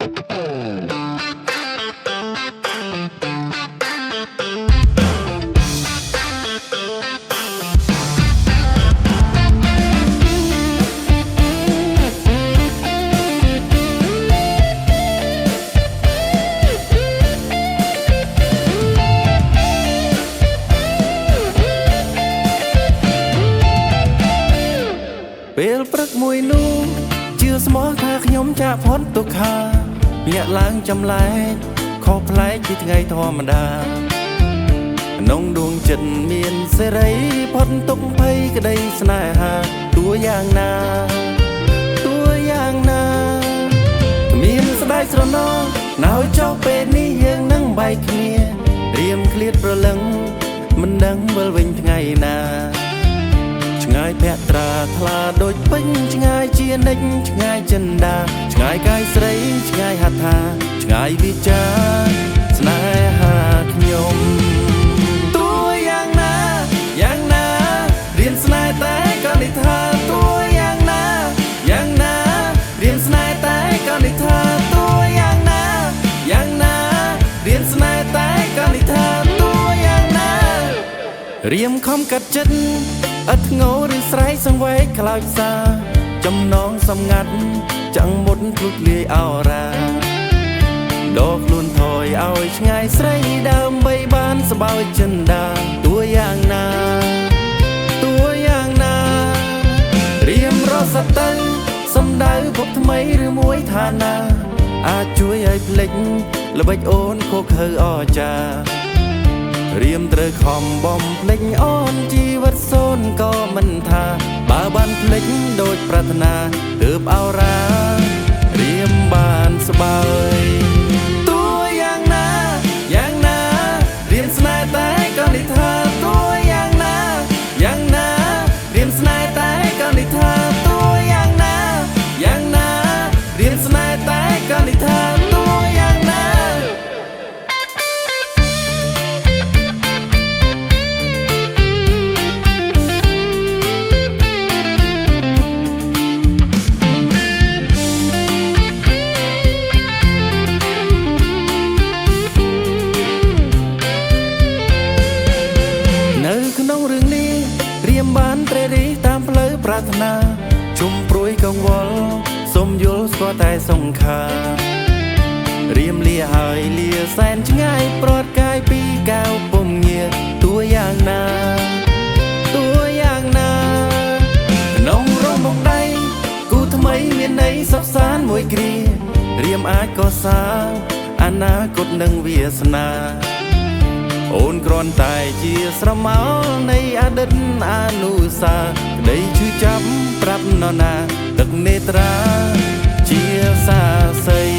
ពេលព្រឹកមួយនោះជឿស្មោះថាខ្ញុំចាក់ផុតទុក្ខាញាក់ឡើងចម្លែកខុសប្លែកពីថ្ងៃធម្មតាក្នុងដួងចិត្តមានសេរីផុតទុក្ខភ័យក្តីស្នេហាតួយ៉ាងណាគ្មានស្ដាយស្រណោណោចុះពេលនេះយើងនឹងបែកគ្នារៀមឃ្លាតប្រលឹងមិនដឹងវិលវិញថ្ងៃណាឆ្ងាយភក្ត្រាថ្លាដូចពេញឆ្ងាយជានិច្ចឆ្ងាយចិន្តាឆ្ងាយកាយស្រីឆ្ងាយហត្ថាឆ្ងាយវិចាស្នេហាខ្ញុំតួយ៉ាងណារៀនស្នេហ៍តែក៏និថាតួយ៉ាងណារៀនស្នេហ៍តែក៏និថាតួយ៉ាងណារៀនស្នេហ៍តែក៏និថាតួយ៉ាងណារៀមខំកាត់ចិត្តអត់ងោរៀនស្រែកសង្វេគខ្លោចសាចំណងសំងាត់ចាំងមុតភ្លុកលាយអរ៉ាដកខ្លួនថយឲ្យឆ្ងាយស្រីដើម្បីបានសបោចិន្តាតួយ៉ាងណារៀមរស់ទៅសំដៅភពថ្មីឬមួយឋានាអាចជួយឲ្យភ្លេចល្បិចអូនខុសខើអចា រៀមត្រូវខំបំភ្លេចអូនជីវិតសូនក៏មិនថាបើបានភ្លេចដូចប្រាថ្នាទើបអរ៉ារៀមបានស្បើយតួយ៉ាងណារៀនស្នេហ៍តែក៏និថាតួយ៉ាងណារៀនស្នេហ៍តែក៏និថាតួយ៉ាងណារៀនស្នេហ៍តែក៏និថាតួយ៉ាងណាក្នុងរឿងនេះរៀមបានត្រេរីតាមផ្លូវប្រាថ្នាជុំព្រួយកង្វល់សុំយល់ស្គាល់តែសង្ខារៀមលាហើយលាសែនឆ្ងាយប្រត់កាយពីកៅពុំងាតួយ៉ាងណាក្នុងរំបងដៃគូថ្មីមានន័យសុខសាន្តមួយគ្រារៀមអាចកសាងអនាគតនឹងវាសនាអូនគ្រាន់តែជាស្រមោលនៃអតីតអនុស្សាវរីយ៍ក្តីឈឺចាប់ប្រាប់នរណាទឹកនេត្រាជាសាស័យ